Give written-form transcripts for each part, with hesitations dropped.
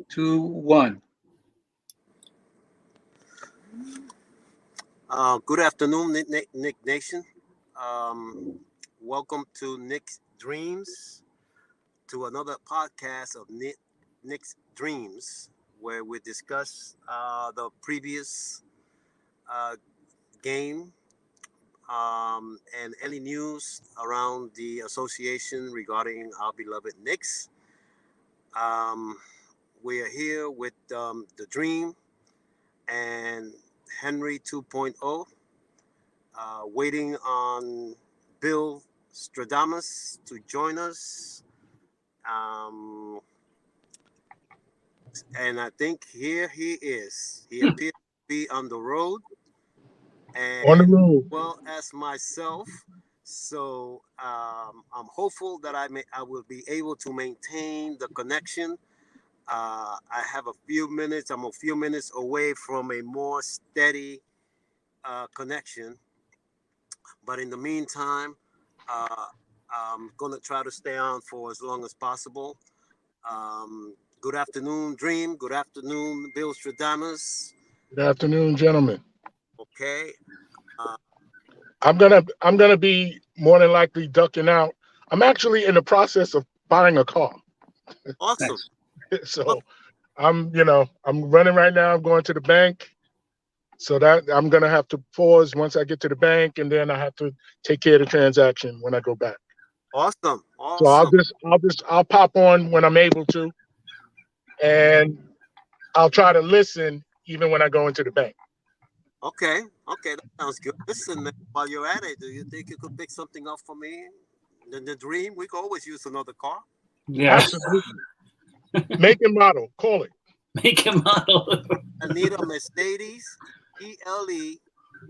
2, 1. Good afternoon, Nick Nation. Welcome to Nick's Dreams, to another podcast of Nick's Dreams, where we discuss the previous uh, game and any news around the association regarding our beloved Knicks. Um, we are here with the Dream and Henry 2.0. Waiting on Bill Stradamus to join us. Um, and I think here he is. He appears to be on the road, On the and road. well as myself. So I'm hopeful that I will be able to maintain the connection. I have a few minutes. I'm a few minutes away from a more steady connection. But in the meantime, uh, I'm going to try to stay on for as long as possible. Good afternoon, Dream. Good afternoon, Bill Stradamus. Good afternoon, gentlemen. Okay. Uh, I'm gonna be more than likely ducking out. I'm actually in the process of buying a car. awesome. Nice. Well, So I'm running right now. I'm going to the bank. So that I'm gonna have to pause once I get to the bank, and then I have to take care of the transaction when I go back. awesome. So I'll Awesome. just I'll pop on when I'm able to, and I'll try to listen even when I go into the bank. Okay. Okay. That sounds good. Listen, man, while you're at it, do you think you could pick something up for me? The Dream, we could always use another car. Yeah. Absolutely. Make and model. Call it. Make a model. I need a Mercedes ELE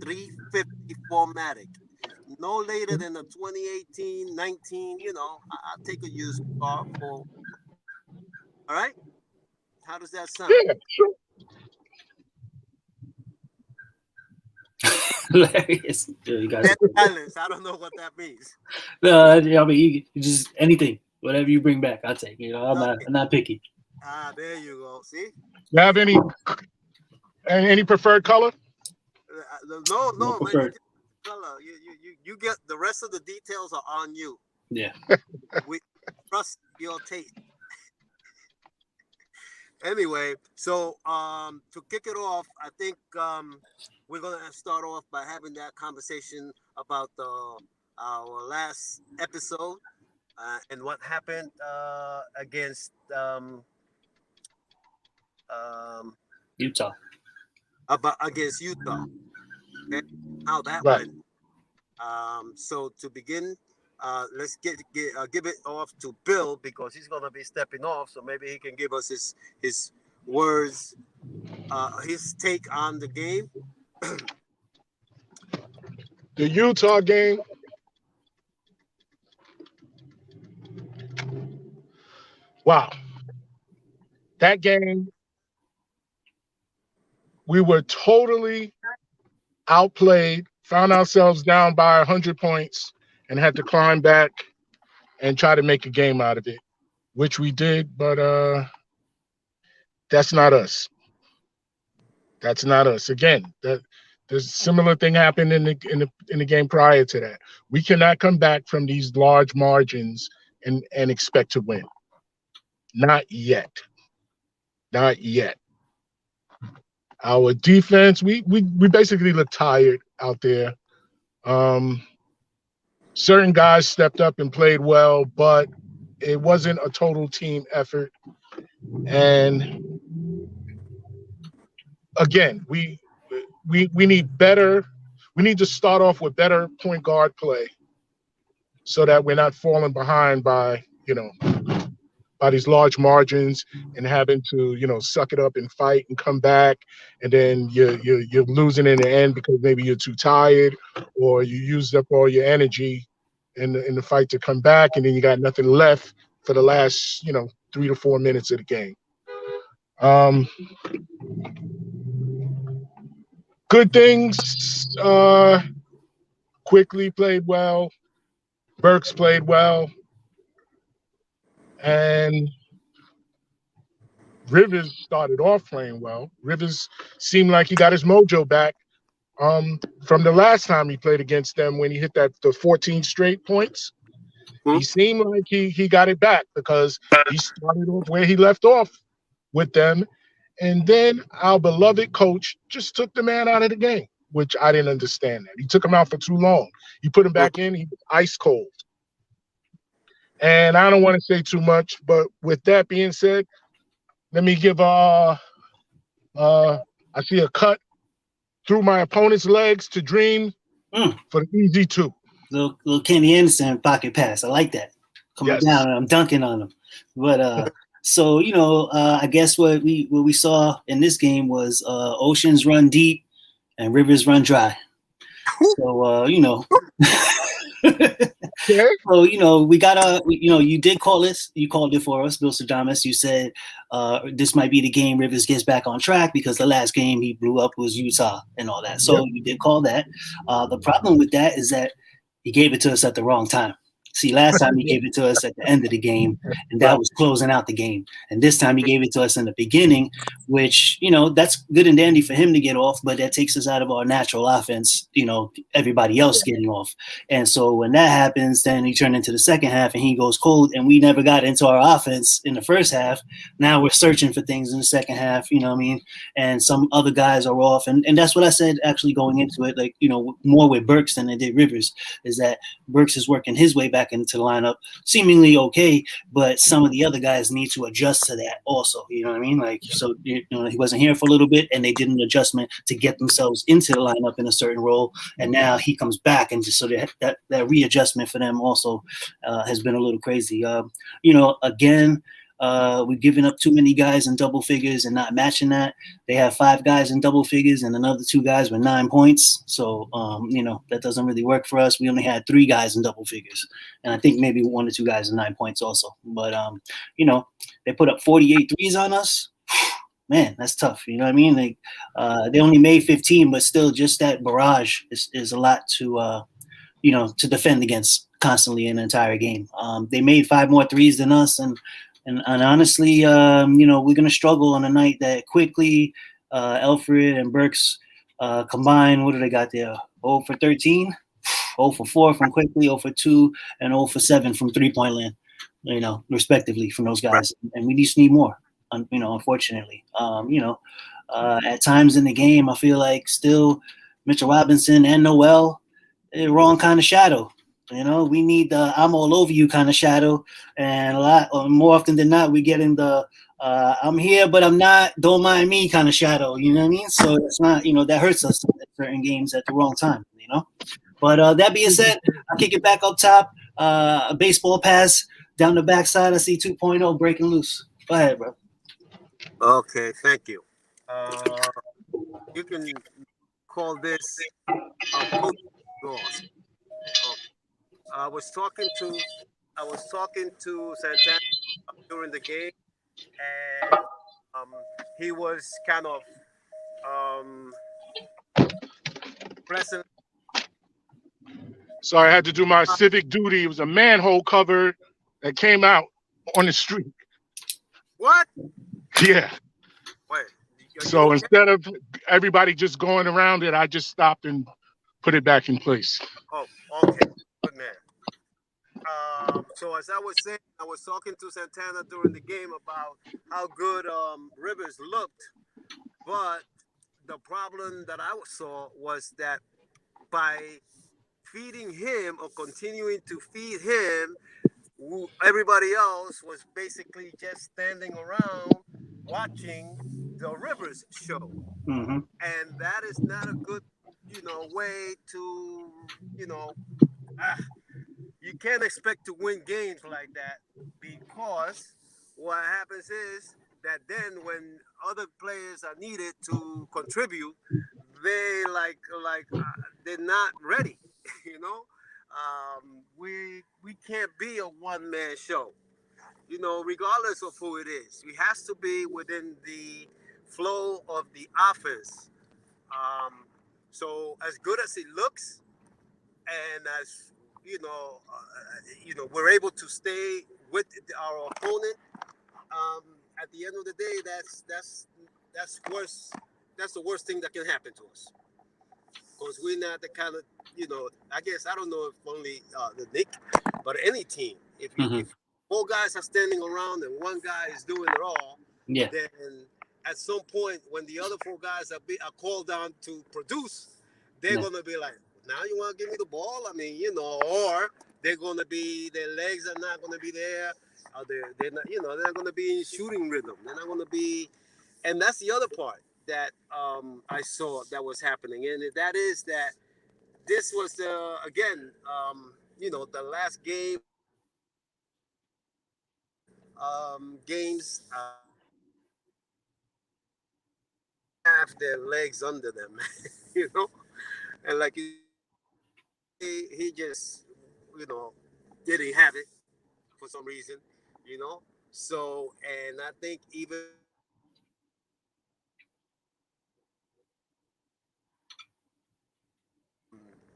350 Formatic. No later than a 2018, 19, I'll take a used car for, all right? How does that sound? Yeah, sure. Hilarious. Yeah, you guys. Dead silence. I don't know what that means. No, I mean, you just anything, whatever you bring back, I'll take. I'm not, Okay. I'm not picky. There you go. See? You have any preferred color? No, No no, man. You preferred. just color. You get the rest of the details are on you. Yeah. We trust your taste. Anyway, so to kick it off, I think we're gonna start off by having that conversation about our last episode and what happened against um, Utah. against Utah. Okay, how that Right. went. So to begin, let's give it off to Bill because he's gonna be stepping off. So maybe he can give us his words, his take on the game. The Utah game. Wow. That game, we were totally outplayed, found ourselves down by 100 points, and had to climb back and try to make a game out of it, which we did, but that's not us. That's not us. Again, the similar thing happened in the game prior to that. We cannot come back from these large margins and expect to win. Not yet. Not yet. Our defense, we basically look tired out there. Um, certain guys stepped up and played well, but it wasn't a total team effort. And again, we need better. We need to start off with better point guard play so that we're not falling behind by by these large margins and having to suck it up and fight and come back, and then you're losing in the end because maybe you're too tired or you used up all your energy in the fight to come back, and then you got nothing left for the last 3 to 4 minutes of the game. Um, Good things. Quickly played well. Burks played well, and Rivers started off playing well. Rivers seemed like he got his mojo back from the last time he played against them when he hit the 14 straight points. He seemed like he got it back because he started off where he left off with them. And then our beloved coach just took the man out of the game, which I didn't understand that. He took him out for too long. You put him back in, he was ice cold. And I don't want to say too much, but with that being said, let me give I see a cut through my opponent's legs to Dream for the easy 2. Little Kenny Anderson pocket pass. I like that. Coming down and I'm dunking on him. But so I guess what we saw in this game was Oceans run deep and Rivers run dry. So So we got you did call this. You called it for us, Bill Sadamas. You said this might be the game Rivers gets back on track because the last game he blew up was Utah and all that. So you did call that. The problem with that is that he gave it to us at the wrong time. See, last time he gave it to us at the end of the game, and that was closing out the game. And this time he gave it to us in the beginning, which, that's good and dandy for him to get off, but that takes us out of our natural offense, everybody else getting off. And so when that happens, then he turned into the second half and he goes cold, and we never got into our offense in the first half. Now we're searching for things in the second half, and some other guys are off. And that's what I said actually going into it, like, more with Burks than they did Rivers, is that Burks is working his way back into the lineup, seemingly okay, but some of the other guys need to adjust to that also. You know what I mean? Like, so he wasn't here for a little bit, and they did an adjustment to get themselves into the lineup in a certain role, and now he comes back, and just so that readjustment for them also has been a little crazy. Again. We're giving up too many guys in double figures and not matching that. They have 5 guys in double figures and another 2 guys with 9 points. So, that doesn't really work for us. We only had 3 guys in double figures. And I think maybe 1 or 2 guys in 9 points also. But, they put up 48 threes on us. Man, that's tough. You know what I mean? Like, they only made 15, but still just that barrage is a lot to defend against constantly in an entire game. They made 5 more threes than us, and honestly, we're going to struggle on a night that quickly Alfred and Burks combined. What do they got there? 0 for 13, 0 for 4 from quickly, 0 for 2, and 0 for 7 from 3-point land, respectively from those guys. And we just need more, unfortunately. At times in the game, I feel like still Mitchell Robinson and Noel, wrong kind of shadow. We need the I'm all over you kind of shadow, and more often than not, we're getting the I'm here but I'm not, don't mind me kind of shadow. You know what I mean? So it's not, that hurts us in certain games at the wrong time. But that being said, I'll kick it back up top. A baseball pass down the backside. I see 2.0 breaking loose. Go ahead, bro. Okay, thank you. You can call this a coach loss. I was talking to Santana during the game, and he was kind of pressing. So I had to do my civic duty. It was a manhole cover that came out on the street. What? Yeah. Wait. So instead of everybody just going around it, I just stopped and put it back in place. Oh, okay. Good man. So as I was saying, I was talking to Santana during the game about how good Rivers looked, but the problem that I saw was that by feeding him or continuing to feed him, everybody else was basically just standing around watching the Rivers show. Mm-hmm. And that is not a good, way to, you can't expect to win games like that, because what happens is that then when other players are needed to contribute, they they're not ready. We can't be a one-man show. Regardless of who it is, we has to be within the flow of the offense. So as good as it looks, and as we're able to stay with our opponent. at the end of the day, that's worse. That's the worst thing that can happen to us. Because we're not the kind of, I guess, I don't know if only the Knicks, but any team. If 4 guys are standing around and 1 guy is doing it all, then at some point when the other 4 guys are called on to produce, they're going to be like, now you want to give me the ball? I mean, or they're going to be, their legs are not going to be there. Or they're not, they're not going to be in shooting rhythm. They're not going to be, and that's the other part that I saw that was happening. And that is that this was again, the last games have their legs under them, and like he just, didn't have it for some reason, So, and I think even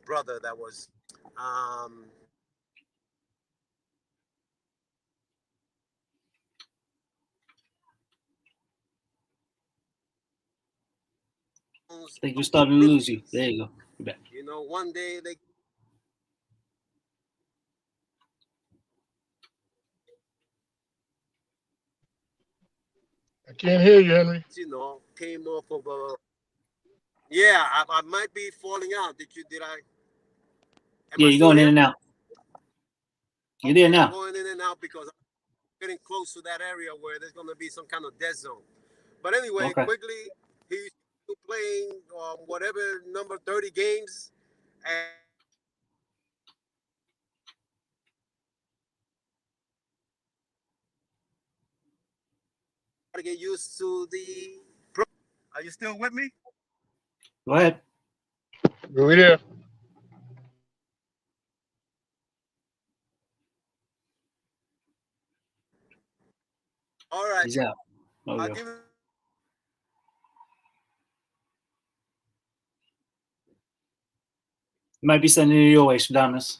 brother that was I think you're starting to lose you. There you go. You're back. One day they I can't hear you, Henry. Came off of yeah, I might be falling out. Did I? Yeah, you're going in and out. You're there now. I'm going in and out because I'm getting close to that area where there's going to be some kind of dead zone. But anyway, quickly, he's playing whatever number 30 games, and to get used to the. Are you still with me? Go ahead. We're there. All right. He's out. Might be sending it your way, Shadamas.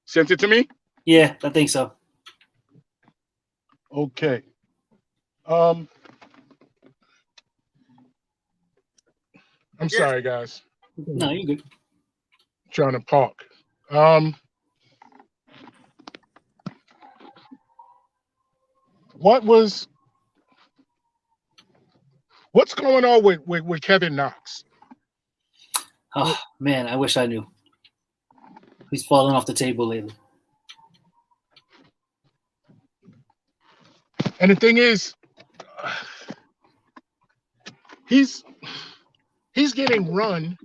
Sent it to me? Yeah, I think so. Okay. I'm sorry, guys. No, you're good. I'm trying to park. What's going on with Kevin Knox? Oh man, I wish I knew. He's fallen off the table lately. And the thing is, he's getting run,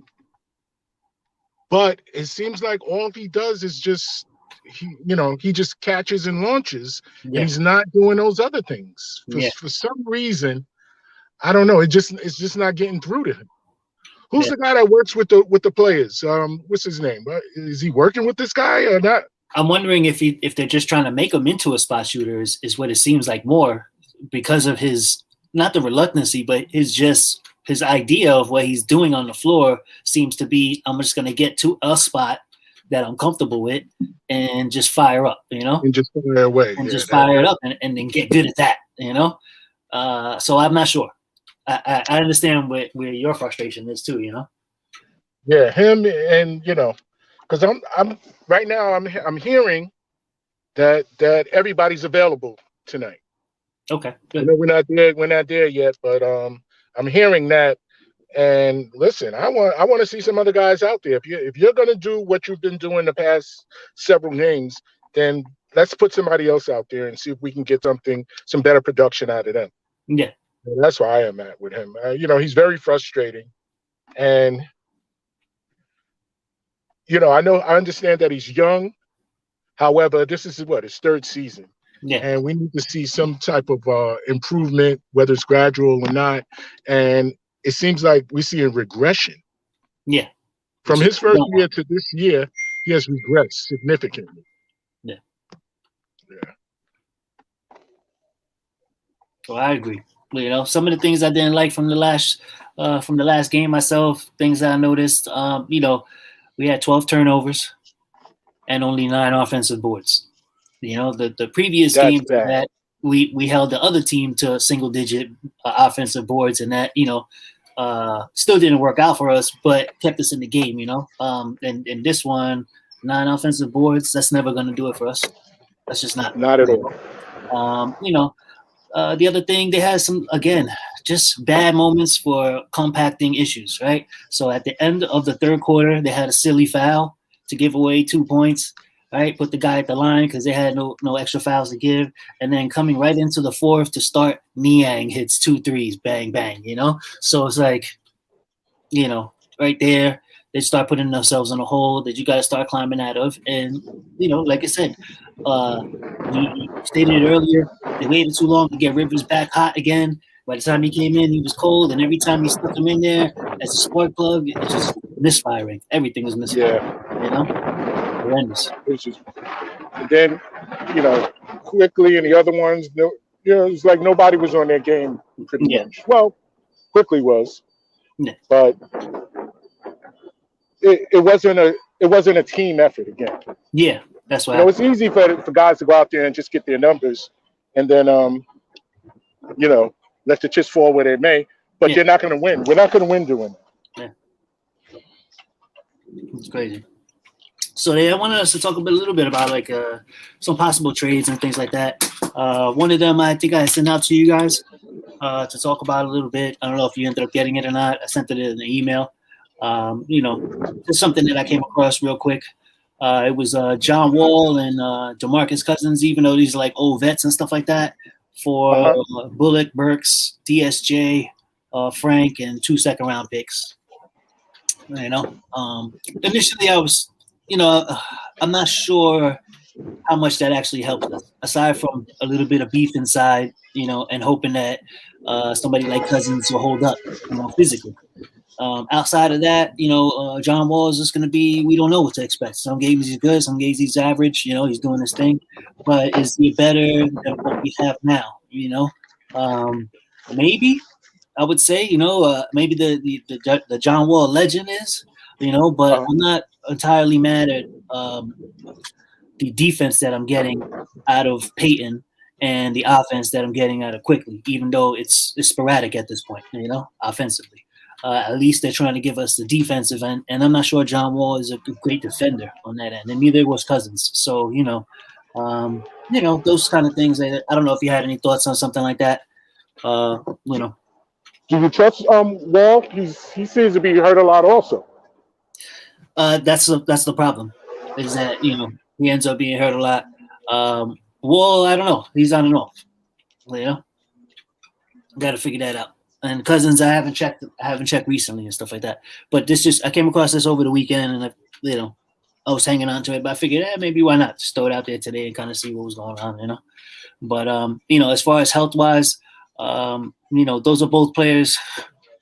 but it seems like all he does is just he just catches and launches, and he's not doing those other things. For some reason, I don't know. It's just not getting through to him. Who's the guy that works with the players? What's his name? Is he working with this guy or not? I'm wondering if they're just trying to make him into a spot shooter is what it seems like more because of his, not the reluctancy, but his idea of what he's doing on the floor seems to be, I'm just going to get to a spot that I'm comfortable with and just fire up, And just fire away. And just fire it up and then get good at that, So I'm not sure. I understand where your frustration is too, Yeah, him and because I'm right now I'm hearing that everybody's available tonight. Okay, good. I know we're not there yet, but I'm hearing that. And listen, I want to see some other guys out there. If you're gonna do what you've been doing the past several games, then let's put somebody else out there and see if we can get some better production out of them. Yeah. And that's where I am at with him. He's very frustrating, and I understand that he's young. However, this is his 3rd season, and we need to see some type of improvement, whether it's gradual or not. And it seems like we see a regression. Yeah, from his first year to this year, he has regressed significantly. Yeah. So I agree. Some of the things I didn't like from the last game myself, things that I noticed, we had 12 turnovers and only 9 offensive boards. You know, the previous That's games bad. that we held the other team to single digit offensive boards, and that, you know, still didn't work out for us, but kept us in the game, you know. And this one, 9 offensive boards, that's never going to do it for us. That's just not. Not at all. You know, the other thing, they had some, again, just bad moments for compacting issues, right? So at the end of the third quarter, they had a silly foul to give away 2 points, right? Put the guy at the line because they had no extra fouls to give. And then coming right into the fourth to start, Niang hits 2 threes, bang, bang, you know? So it's like, you know, right there, they start putting themselves in a hole that you got to start climbing out of. And, you know, like I said, we stated it earlier, they waited too long to get Rivers back hot again. By the time he came in, he was cold, and every time he stuck him in there as a spark plug, it's just misfiring. Everything was misfiring, you know? Horrendous. Which is, and then, you know, quickly and the other ones, no, you know, it's like nobody was on their game pretty Yeah. much. Well, quickly was, Yeah. but it wasn't a team effort again. Yeah, that's what You know, it's easy for guys to go out there and just get their numbers, and then you know, let the chips fall where they may. But Yeah. they're not going to win. We're not going to win doing that. Yeah. It's crazy. So I wanted us to talk a little bit about like some possible trades and things like that. One of them I think I sent out to you guys to talk about a little bit. I don't know if you ended up getting it or not. I sent it in an email. You know, just something that I came across real quick. It was John Wall and DeMarcus Cousins, even though these are like old vets and stuff like that, for Bullock, Burks, DSJ, Frank, and 2 second-round picks. You know, initially I was, you know, I'm not sure how much that actually helped us, aside from a little bit of beef inside, you know, and hoping that somebody like Cousins will hold up, you know, physically. Outside of that, you know, John Wall is just going to be, we don't know what to expect. Some games he's good, some games he's average, you know, he's doing his thing. But is he better than what we have now, you know? Maybe, I would say, you know, maybe the John Wall legend is, you know, but I'm not entirely mad at the defense that I'm getting out of Peyton and the offense that I'm getting out of Quickly, even though it's sporadic at this point, you know, offensively. At least they're trying to give us the defensive end, and I'm not sure John Wall is a great defender on that end, and neither was Cousins. So, you know, those kind of things. I don't know if you had any thoughts on something like that. You know, Do you trust Wall? He seems to be hurt a lot also. that's the problem, is that, you know, he ends up being hurt a lot. Wall, I don't know. He's on and off. You know, got to figure that out. And Cousins, I haven't checked recently and stuff like that. But I came across this over the weekend, and I was hanging on to it. But I figured, maybe why not just throw it out there today and kind of see what was going on, you know. But you know, as far as health wise, you know, those are both players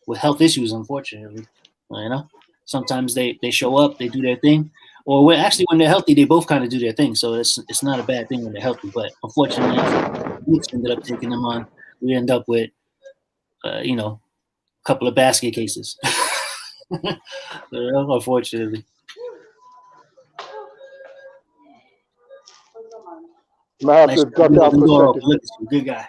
with health issues, unfortunately. You know, sometimes they show up, they do their thing, or when they're healthy, they both kind of do their thing. So it's not a bad thing when they're healthy. But unfortunately, Knicks ended up taking them on. We end up with you know, a couple of basket cases. Unfortunately. I have to duck out for a second. Good guy.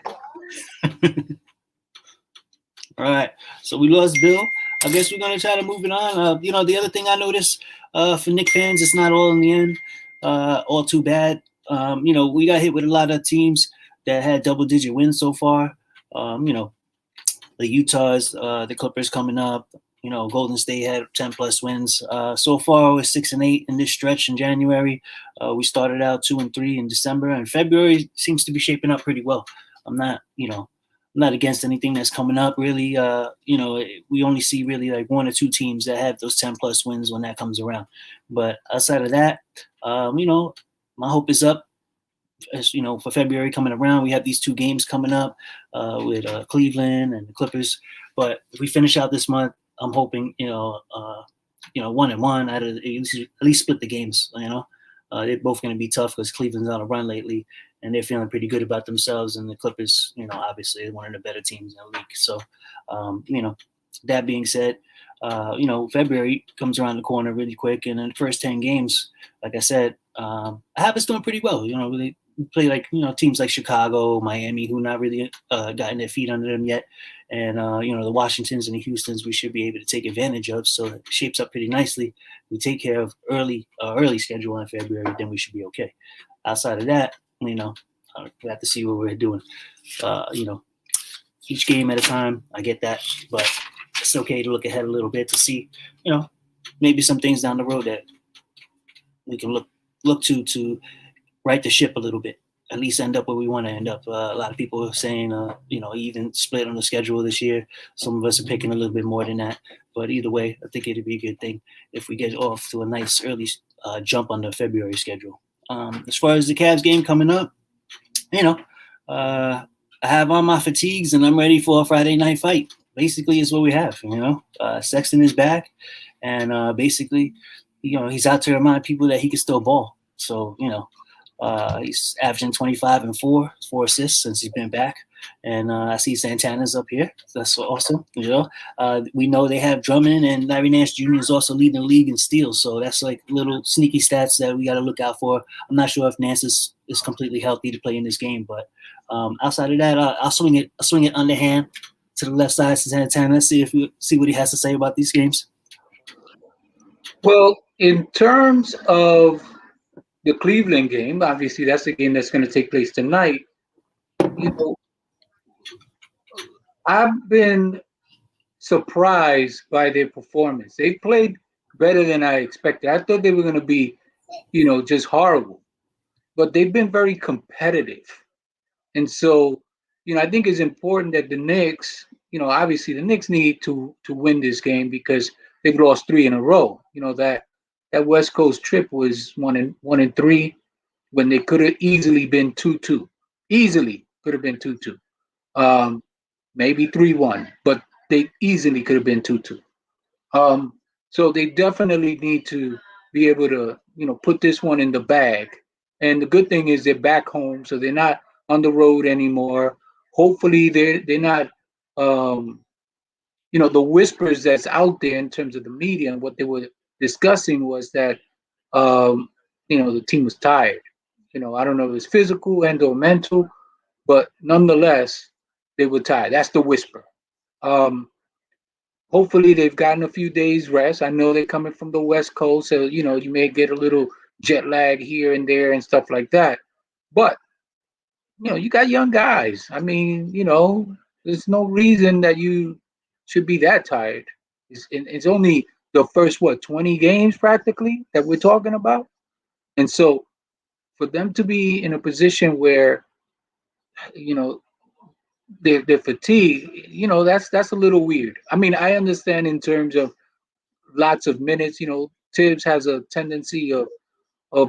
All right. So we lost Bill. I guess we're going to try to move it on. You know, the other thing I noticed for Knicks fans, it's not all in the end, all too bad. You know, we got hit with a lot of teams that had double-digit wins so far. You know, the Utahs, the Clippers coming up. You know, Golden State had 10+ wins. So far, we're 6-8 in this stretch in January. We started out 2-3 in December, and February seems to be shaping up pretty well. I'm not against anything that's coming up, really. You know, we only see really like 1 or 2 teams that have those 10+ wins when that comes around. But outside of that, you know, my hope is up. As you know, for February coming around, we have these 2 games coming up with Cleveland and the Clippers. But if we finish out this month, I'm hoping, 1-1 out of at least split the games. You know, they're both going to be tough because Cleveland's on a run lately, and they're feeling pretty good about themselves. And the Clippers, you know, obviously one of the better teams in the league. So, you know, that being said, you know, February comes around the corner really quick, and in the first 10 games, like I said, Habit's doing pretty well. You know, play like teams like Chicago, Miami, who not really gotten their feet under them yet, and the Washingtons and the Houstons we should be able to take advantage of. So it shapes up pretty nicely. We take care of early schedule in February, then we should be okay. Outside of that, we have to see what we're doing. Each game at a time. I get that, but it's okay to look ahead a little bit to see, maybe some things down the road that we can look to right the ship a little bit. At least end up where we want to end up. A lot of people are saying, even split on the schedule this year. Some of us are picking a little bit more than that. But either way, I think it'd be a good thing if we get off to a nice early jump on the February schedule. As far as the Cavs game coming up, I have on my fatigues and I'm ready for a Friday night fight. Basically, is what we have. Sexton is back, and basically, he's out to remind people that he can still ball. So he's averaging 25 and 4 assists since he's been back. And I see Santana's up here. That's awesome. We know they have Drummond, and Larry Nance Jr. is also leading the league in steals. So that's like little sneaky stats that we got to look out for. I'm not sure if Nance is completely healthy to play in this game, but outside of that, I'll swing it underhand to the left side to Santana. See what he has to say about these games. Well, in terms of the Cleveland game, obviously that's the game that's going to take place tonight. I've been surprised by their performance. They played better than I expected. I thought they were going to be, just horrible, but they've been very competitive. And so, I think it's important that the Knicks, obviously the Knicks need to win this game because they've lost 3 in a row. That West Coast trip was 1-3 when they could have easily been 2-2. Easily could have been 2-2. Maybe 3-1, but they easily could have been 2-2. So they definitely need to be able to, put this one in the bag. And the good thing is they're back home, so they're not on the road anymore. Hopefully they're not, the whispers that's out there in terms of the media and what they were discussing was that, the team was tired. I don't know if it's physical and or mental, but nonetheless, they were tired. That's the whisper. Hopefully they've gotten a few days rest. I know they're coming from the West Coast, so you may get a little jet lag here and there and stuff like that. But you got young guys. I mean, there's no reason that you should be that tired. It's only the first 20 games practically that we're talking about, and so for them to be in a position where they're fatigued, that's a little weird. I mean, I understand in terms of lots of minutes. Tibbs has a tendency of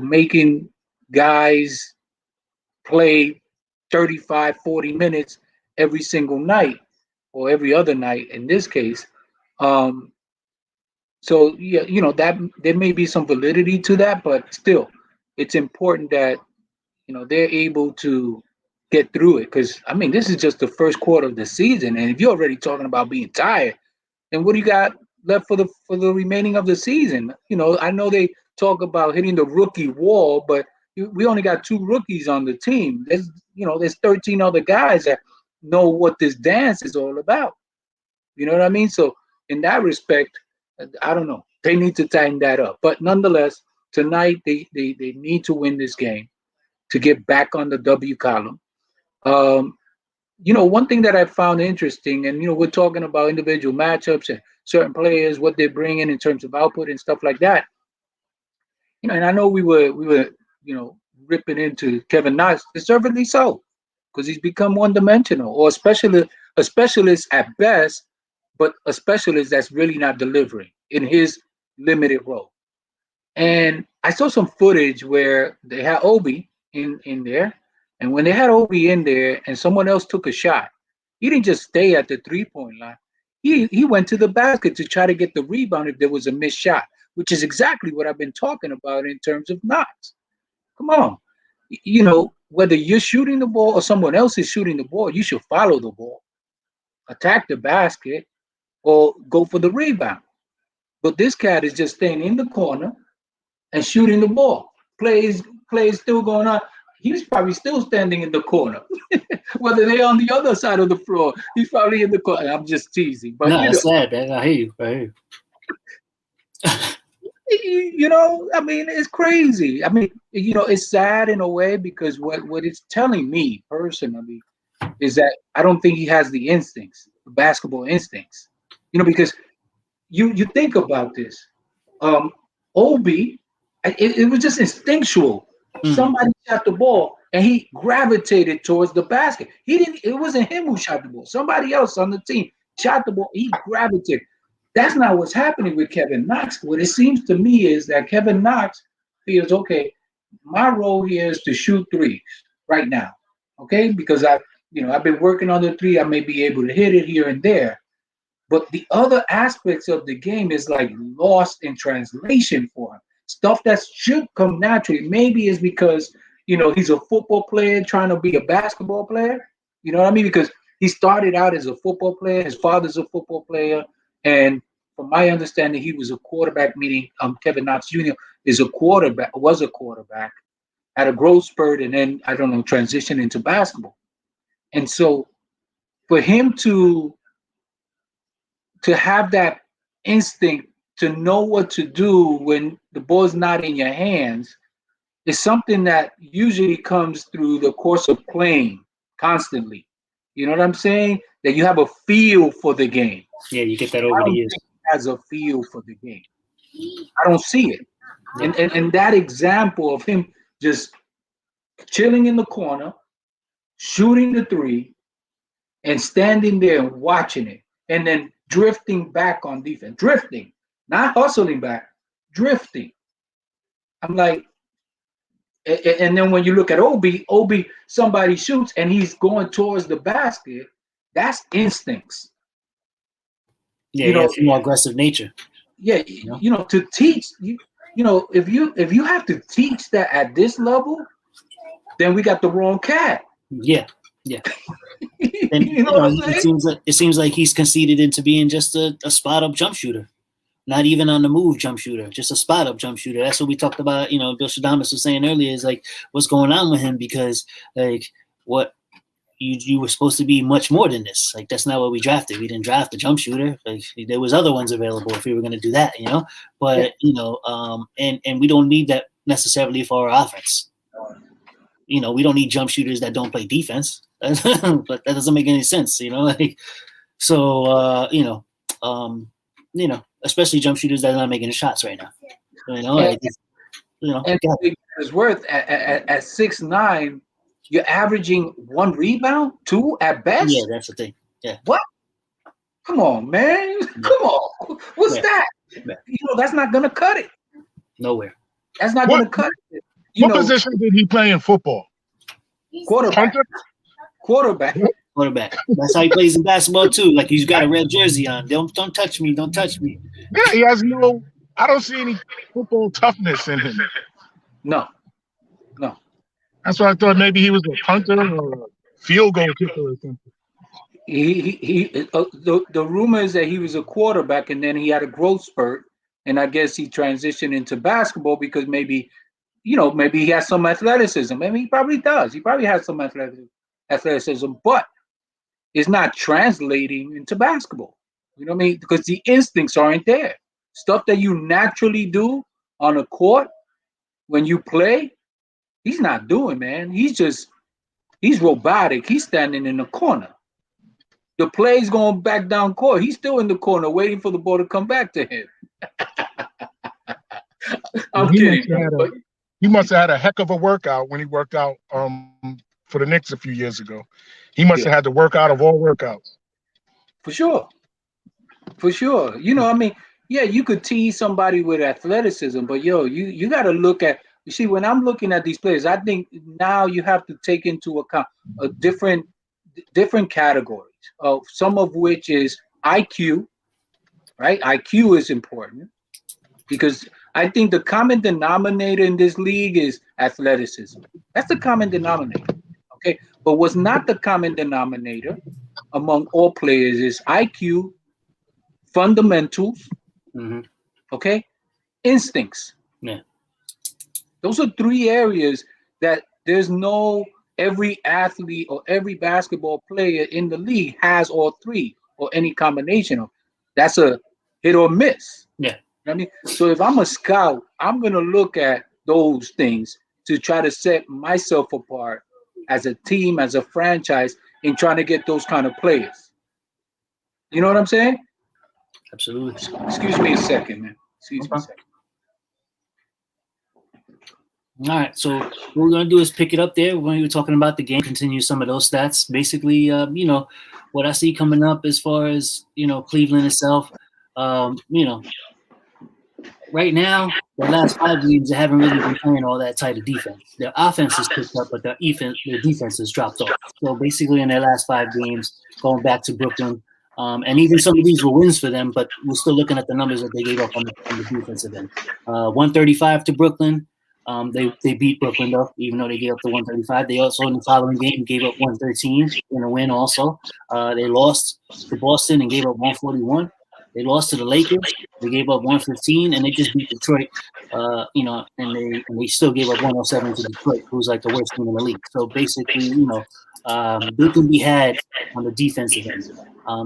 making guys play 35, 40 minutes every single night or every other night in this case. So yeah, that there may be some validity to that, but still, it's important that they're able to get through it. Because I mean, this is just the first quarter of the season, and if you're already talking about being tired, then what do you got left for the remaining of the season? I know they talk about hitting the rookie wall, but we only got 2 rookies on the team. There's 13 other guys that know what this dance is all about. You know what I mean? So in that respect, I don't know. They need to tighten that up. But nonetheless, tonight they need to win this game to get back on the W column. One thing that I found interesting, and we're talking about individual matchups and certain players, what they're bringing in terms of output and stuff like that. And I know we were ripping into Kevin Knox, deservedly so, because he's become one-dimensional, or a specialist at best, but a specialist that's really not delivering in his limited role. And I saw some footage where they had Obi in there, and when they had Obi in there and someone else took a shot, he didn't just stay at the three-point line. He went to the basket to try to get the rebound if there was a missed shot, which is exactly what I've been talking about in terms of Knox. Come on. Whether you're shooting the ball or someone else is shooting the ball, you should follow the ball, attack the basket, or go for the rebound. But this cat is just staying in the corner and shooting the ball. Plays still going on. he's probably still standing in the corner. Whether they're on the other side of the floor, he's probably in the corner. I'm just teasing, but No, that's sad, man. I hear you. I mean, it's crazy. I mean, it's sad in a way because what it's telling me personally is that I don't think he has the instincts, the basketball instincts. Because you think about this. Obi, it was just instinctual. Somebody shot the ball and he gravitated towards the basket. It wasn't him who shot the ball. Somebody else on the team shot the ball. He gravitated. That's not what's happening with Kevin Knox. What it seems to me is that Kevin Knox feels, okay, my role here is to shoot threes right now. Okay, because I've been working on the three. I may be able to hit it here and there. But the other aspects of the game is like lost in translation for him. Stuff that should come naturally. Maybe it's because, he's a football player trying to be a basketball player. You know what I mean? Because he started out as a football player. His father's a football player. And from my understanding, he was a quarterback, meaning Kevin Knox Jr. was a quarterback, had a growth spurt, and then, I don't know, transition into basketball. And so for him to have that instinct to know what to do when the ball's not in your hands is something that usually comes through the course of playing constantly. You know what I'm saying? That you have a feel for the game. Yeah, you get that over the years. He has a feel for the game. I don't see it. Yeah. And that example of him just chilling in the corner, shooting the three, and standing there and watching it, and then drifting back on defense. Drifting, not hustling back, drifting. I'm like, and then when you look at Obi, somebody shoots and he's going towards the basket. That's instincts. Yeah, he has more aggressive nature. Yeah, to teach, if you have to teach that at this level, then we got the wrong cat. Yeah. And it seems like he's conceded into being just a spot up jump shooter, not even on the move jump shooter, just a spot up jump shooter. That's what we talked about. Bill Shadamas was saying earlier is like what's going on with him, because like what you were supposed to be much more than this. Like that's not what we drafted. We didn't draft a jump shooter. Like there was other ones available if we were going to do that, But and we don't need that necessarily for our offense. We don't need jump shooters that don't play defense. But that doesn't make any sense, So especially jump shooters that are not making the shots right now. And it's worth at 6'9", you're averaging 1 rebound, 2 at best. Yeah, that's the thing. Yeah. What? Come on, man. Yeah. Come on. What's that? Yeah. That's not gonna cut it. Nowhere. That's not gonna cut it. What position did he play in football? Quarterback. Quarterback. That's how he plays in basketball too. Like he's got a red jersey on. Don't touch me. Don't touch me. Yeah, he has I don't see any football toughness in him. No. That's why I thought maybe he was a punter or a field goal kicker or something. The rumor is that he was a quarterback and then he had a growth spurt, and I guess he transitioned into basketball because maybe he has some athleticism. Maybe he probably does. He probably has some athleticism, but it's not translating into basketball. You know what I mean? Because the instincts aren't there. Stuff that you naturally do on a court when you play, he's not doing, man. He's robotic. He's standing in the corner. The play's going back down court. He's still in the corner waiting for the ball to come back to him. I'm kidding. He must have had a heck of a workout when he worked out for the Knicks a few years ago. He must have had the workout of all workouts. For sure. You could tease somebody with athleticism, but you got to look at. You see, when I'm looking at these players, I think now you have to take into account a different categories. Some of which is IQ, right? IQ is important because I think the common denominator in this league is athleticism. That's the common denominator. Okay, but what's not the common denominator among all players is IQ, fundamentals, okay, instincts. Yeah. Those are 3 areas that There's no every athlete or every basketball player in the league has all three or any combination of. That's a hit or miss. Yeah. You know what I mean? So if I'm a scout, I'm gonna look at those things to try to set myself apart as a team, as a franchise, in trying to get those kind of players. You know what I'm saying? Absolutely. Excuse me a second, man. Excuse me a second. All right, so what we're gonna do is pick it up there when we were talking about the game, continue some of those stats. Basically, you know, what I see coming up as far as Cleveland itself. You know, right now, the last 5 games they haven't really been playing all that tight of defense. Their offense has picked up, but their defense has dropped off. So basically, in their last 5 games, going back to Brooklyn, and even some of these were wins for them, but we're still looking at the numbers that they gave up on the defensive end. 135 to Brooklyn. They beat Brooklyn though, even though they gave up the 135. They also in the following game gave up 113 in a win. Also, they lost to Boston and gave up 141. They lost to the Lakers. They gave up 115, and they just beat Detroit. And they still gave up 107 to Detroit, who's like the worst team in the league. So basically, they can be had on the defensive end.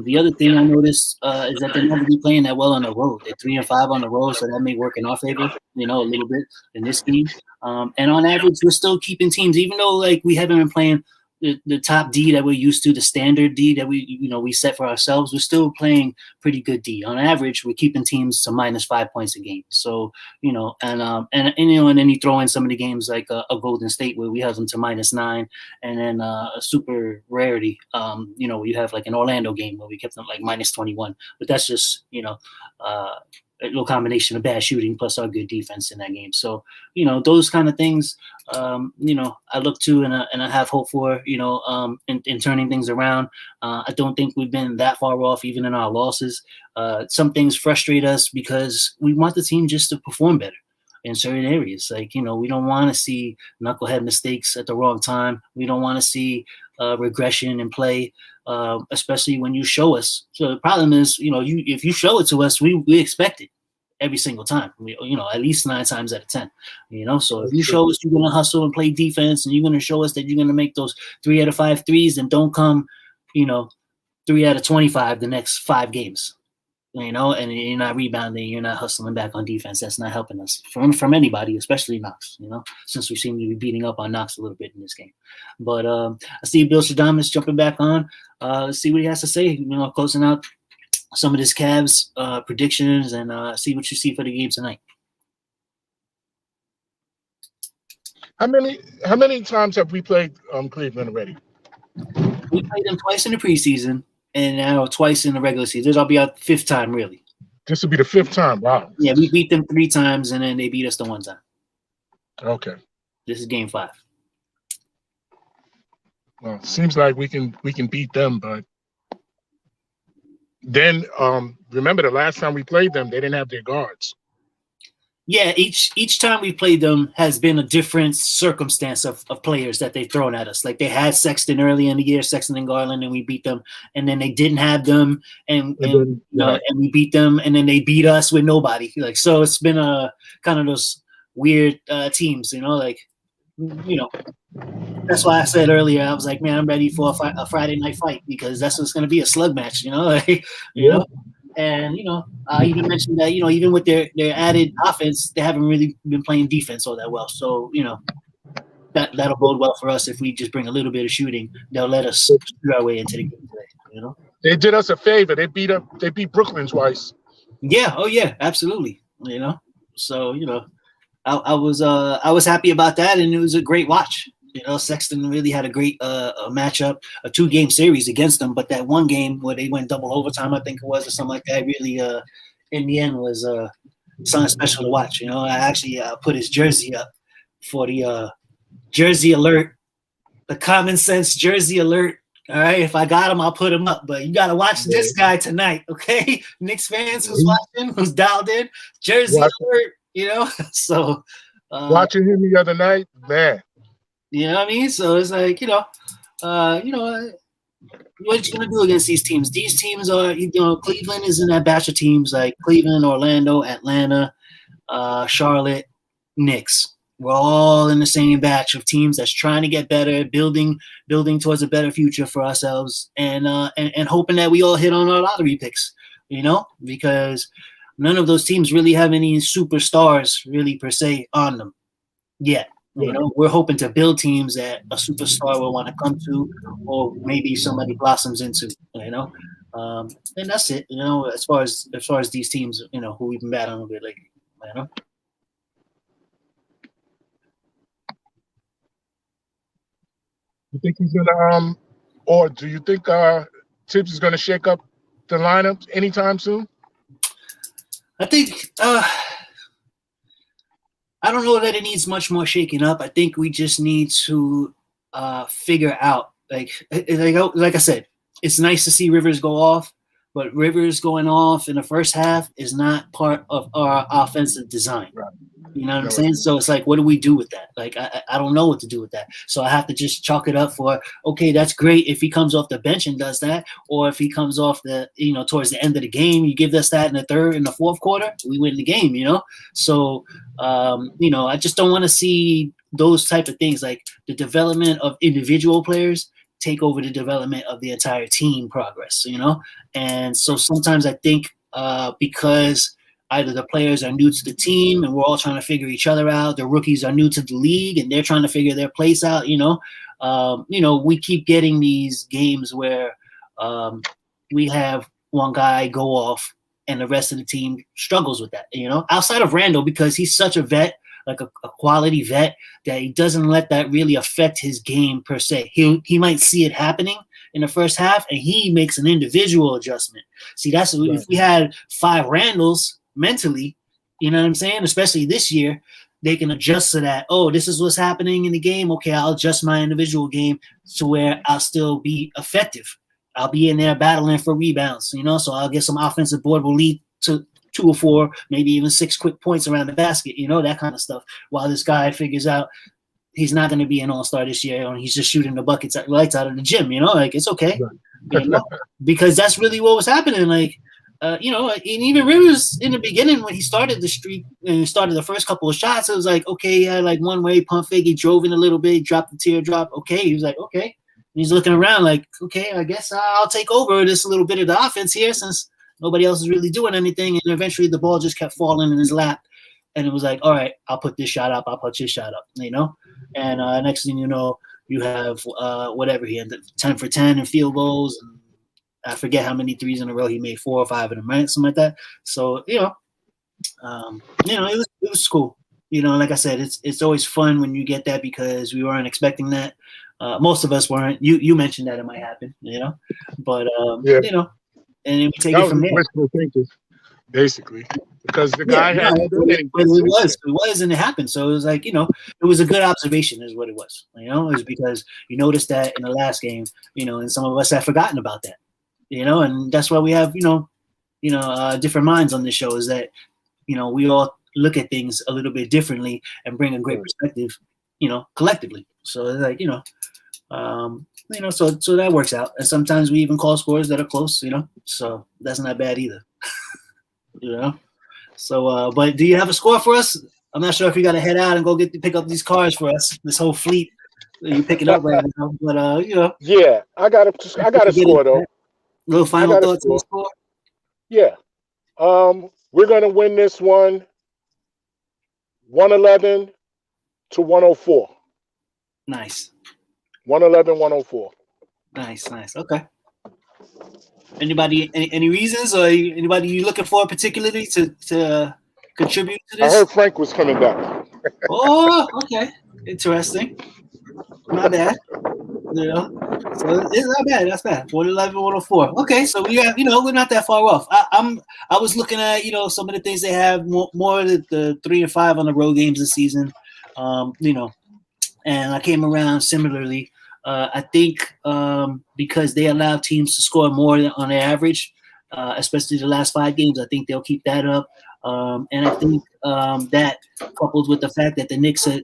The other thing I noticed is that they're not really playing that well on the road. They're 3-5 on the road, so that may work in our favor, a little bit in this game. And on average, we're still keeping teams, even though like we haven't been playing the top D that we're used to, the standard D that we set for ourselves. We're still playing pretty good D. On average, we're keeping teams to -5 points a game. So and then you throw in some of the games like a Golden State where we have them to -9, and then a super rarity. You have like an Orlando game where we kept them like -21, but that's just a little combination of bad shooting plus our good defense in that game. So, those kind of things, I look to and I have hope for, in turning things around. I don't think we've been that far off even in our losses. Some things frustrate us because we want the team just to perform better in certain areas. Like, we don't want to see knucklehead mistakes at the wrong time. We don't want to see regression in play. Especially when you show us. So the problem is, if you show it to us, we expect it every single time. At least 9 times out of 10. So if you show us you're gonna hustle and play defense, and you're gonna show us that you're gonna make those 3 out of 5 threes, and don't come, 3 out of 25 the next 5 games. And you're not rebounding, you're not hustling back on defense. That's not helping us from anybody, especially Knox, since we seem to be beating up on Knox a little bit in this game. But I see Bill Stradamus jumping back on. Let's see what he has to say, closing out some of his Cavs predictions, and see what you see for the game tonight. How many times have we played Cleveland already? We played them twice in the preseason, and now twice in the regular season. This will be our 5th time, really. This will be the 5th time. Wow. Yeah, we beat them 3 times, and then they beat us the 1 time. Okay. This is game 5. Well, it seems like we can beat them, but then remember the last time we played them, they didn't have their guards. Yeah, each time we played them has been a different circumstance of players that they've thrown at us. Like they had Sexton early in the year, Sexton and Garland, and we beat them. And then they didn't have them, and we beat them, and then they beat us with nobody. Like, so it's been a kind of those weird teams, That's why I said earlier, I was like, man, I'm ready for a Friday night fight, because that's what's going to be, a slug match, And, I even mentioned that, even with their added offense, they haven't really been playing defense all that well. So, that'll bode well for us if we just bring a little bit of shooting. They'll let us shoot our way into the game today, They did us a favor. They beat Brooklyn twice. Yeah. Oh, yeah. Absolutely. So, I was happy about that, and it was a great watch. Sexton really had a great matchup, a 2-game series against them, but that one game where they went double overtime, I think it was, or something like that, really, in the end, was something special to watch. I actually put his jersey up for the jersey alert, the common sense jersey alert. All right, if I got him, I'll put him up. But you got to watch this guy tonight, okay? Knicks fans who's watching, who's dialed in, jersey alert, So watching him the other night, man. You know what I mean? So it's like, what you gonna do against these teams? These teams are, Cleveland is in that batch of teams like Cleveland, Orlando, Atlanta, Charlotte, Knicks. We're all in the same batch of teams that's trying to get better, building towards a better future for ourselves, and hoping that we all hit on our lottery picks, because none of those teams really have any superstars really per se on them yet. We're hoping to build teams that a superstar will want to come to, or maybe somebody blossoms into. And that's it. As far as these teams, who we've been battling with lately. You think he's gonna or do you think Tibbs is gonna shake up the lineup anytime soon? I think I don't know that it needs much more shaking up. I think we just need to figure out like I said, it's nice to see Rivers go off, but Rivers going off in the first half is not part of our offensive design. Right. You know what I'm saying? So it's like, what do we do with that? Like, I don't know what to do with that. So I have to just chalk it up for, okay, that's great if he comes off the bench and does that, or if he comes off towards the end of the game, you give us that in the third and the fourth quarter, we win the game, So, I just don't want to see those type of things, like the development of individual players take over the development of the entire team progress, And so sometimes I think because either the players are new to the team and we're all trying to figure each other out, the rookies are new to the league and they're trying to figure their place out, we keep getting these games where we have one guy go off and the rest of the team struggles with that, outside of Randall, because he's such a vet, like a quality vet, that he doesn't let that really affect his game per se. He might see it happening in the first half and he makes an individual adjustment. See, that's right. If we had 5 Randalls mentally, you know what I'm saying? Especially this year, they can adjust to that. Oh, this is what's happening in the game. Okay, I'll adjust my individual game to where I'll still be effective. I'll be in there battling for rebounds, so I'll get some offensive board will lead to 2 or 4, maybe even 6 quick points around the basket, that kind of stuff. While this guy figures out he's not going to be an all-star this year and he's just shooting the lights out of the gym, like it's okay. Because that's really what was happening. Like, and even Rivers in the beginning when he started the streak and started the first couple of shots, it was like, okay, he had like one way pump fake, he drove in a little bit, dropped the teardrop. Okay, he was like, okay. And he's looking around like, okay, I guess I'll take over this little bit of the offense here since nobody else is really doing anything. And eventually the ball just kept falling in his lap. And it was like, all right, I'll put this shot up, I'll put this shot up, And next thing you know, you have whatever he ended 10 for 10 in field goals. And I forget how many threes in a row he made, 4 or 5 of them, right? Something like that. So, it was cool. Like I said, it's always fun when you get that because we weren't expecting that. Most of us weren't. You mentioned that it might happen, but and then we take it from there. Basically, because the guy had it was, and it happened. So it was like, it was a good observation, is what it was. It was because you noticed that in the last game, and some of us have forgotten about that. And that's why we have, different minds on this show, is that, we all look at things a little bit differently and bring a great perspective, collectively. So it's like, so that works out. And sometimes we even call scores that are close, so that's not bad either. So, but do you have a score for us? I'm not sure if you got to head out and go pick up these cars for us, this whole fleet that you're picking up right now. But, Yeah, I got a score, though. Little final thoughts on the score? Yeah. We're going to win this one 111 to 104. Nice. 111, 104. Nice. Okay. Anybody, any reasons, or anybody you looking for particularly to contribute to this? I heard Frank was coming back. Oh, okay. Interesting. Not bad. So it's not bad. That's bad. 111, 104. Okay, so we have, we're not that far off. I was looking at, some of the things they have more of the 3 and 5 on the road games this season. And I came around similarly. I think because they allow teams to score more on their average, especially the last 5 games, I think they'll keep that up. And I think that coupled with the fact that the Knicks are,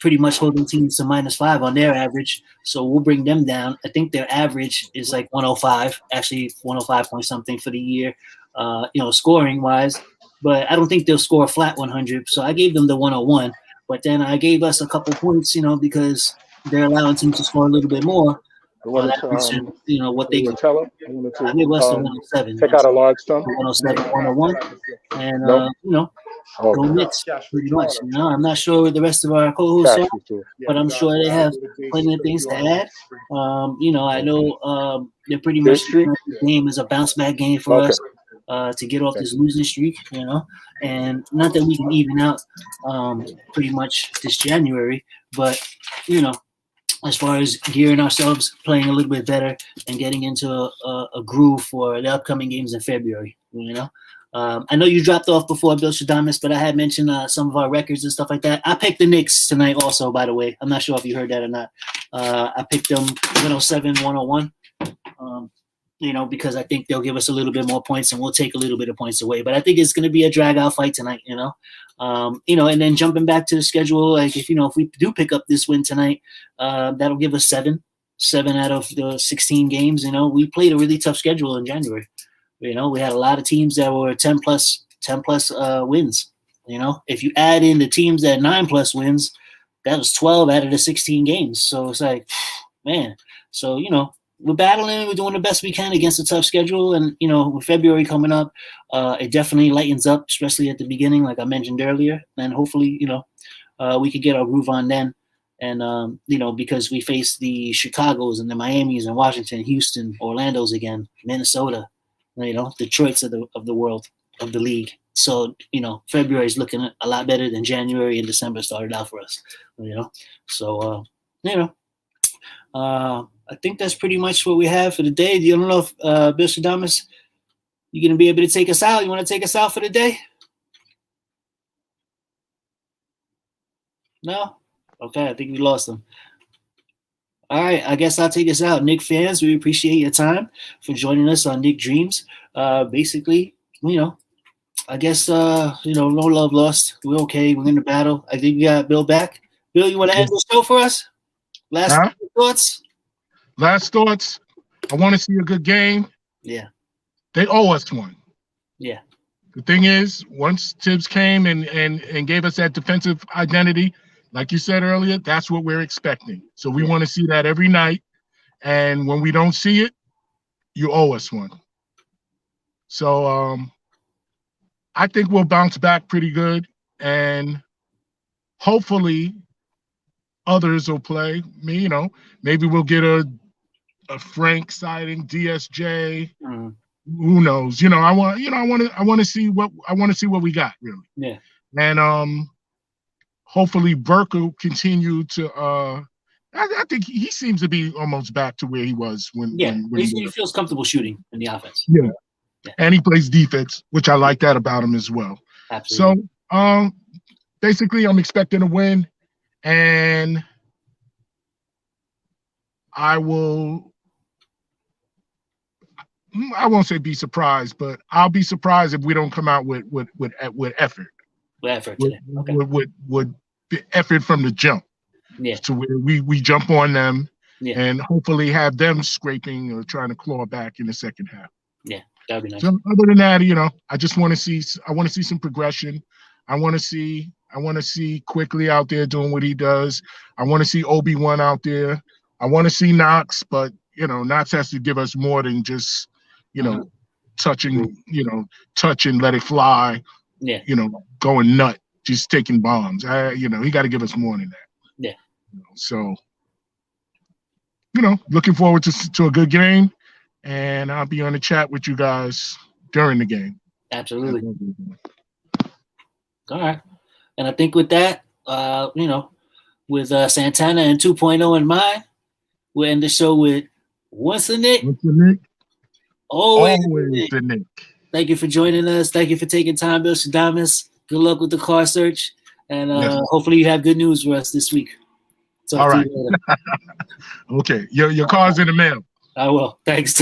pretty much holding teams to -5 on their average, so we'll bring them down. I think their average is like 105, actually 105 point something for the year, scoring wise. But I don't think they'll score a flat 100, so I gave them the 101. But then I gave us a couple points, because they're allowing teams to score a little bit more. I wanted to, what they could. tell him. I wanted I gave us the to 107. take out a large thumb. 107, 101. And, No. go Knicks, pretty much. I'm not sure what the rest of our co-hosts are, but I'm sure they have plenty of things to add. I know they're pretty much the game is a bounce back game for us to get off this losing streak, and not that we can even out pretty much this January, but as far as gearing ourselves, playing a little bit better, and getting into a groove for the upcoming games in February. I know you dropped off before, Bill Shadamis, but I had mentioned some of our records and stuff like that. I picked the Knicks tonight also, by the way. I'm not sure if you heard that or not. I picked them 107, 101, because I think they'll give us a little bit more points and we'll take a little bit of points away. But I think it's going to be a drag-out fight tonight, and then jumping back to the schedule, like if we do pick up this win tonight, that'll give us seven out of the 16 games. We played a really tough schedule in January. We had a lot of teams that were 10 plus wins. If you add in the teams that 9+ wins, that was 12 out of the 16 games. So it's like, man. So we're battling. We're doing the best we can against a tough schedule, and with February coming up, it definitely lightens up, especially at the beginning, like I mentioned earlier. And hopefully, we could get our groove on then. And because we face the Chicagos and the Miamis and Washington, Houston, Orlando's again, Minnesota. Detroit's of the world, of the league. So, February is looking a lot better than January and December started out for us, So, I think that's pretty much what we have for the day. I don't know if, Bill Shadamis, you're going to be able to take us out. You want to take us out for the day? No? Okay, I think we lost him. All right, I guess I'll take us out. Knick fans, we appreciate your time for joining us on Knick Dreams. Basically, I guess, no love lost. We're okay. We're in the battle. I think we got Bill back. Bill, you want to end the show for us? Last thoughts? Last thoughts. I want to see a good game. Yeah. They owe us one. Yeah. The thing is, once Tibbs came and gave us that defensive identity, like you said earlier, that's what we're expecting. So we want to see that every night. And when we don't see it, you owe us one. So I think we'll bounce back pretty good. And hopefully others will play. Maybe we'll get a Frank sighting, DSJ. Who knows? I want to see what we got, really. Yeah. And hopefully Burke will continue to I think he seems to be almost back to where he was when he feels comfortable shooting in the offense. Yeah. And he plays defense, which I like that about him as well. Absolutely. So basically I'm expecting a win, and I won't say be surprised, but I'll be surprised if we don't come out with effort. With effort from the jump. Yeah. To where we jump on them, and hopefully have them scraping or trying to claw back in the second half. Yeah, that'd be nice. So other than that, I just want to see some progression. I want to see Quickly out there doing what he does. I want to see Obi-Wan out there. I want to see Knox, but Knox has to give us more than just touch and let it fly. Yeah. Going nut, just taking bombs. He got to give us more than that. Yeah. So, looking forward to a good game, and I'll be on the chat with you guys during the game. Absolutely. All right. And I think with that, with Santana and 2.0 in mind, we'll end the show with once a Knick. Once a Knick. Always the Knick. Thank you for joining us. Thank you for taking time, Bill Shadamis. Good luck with the car search. And hopefully you have good news for us this week. All right. Okay. Your car's in the mail. I will. Thanks.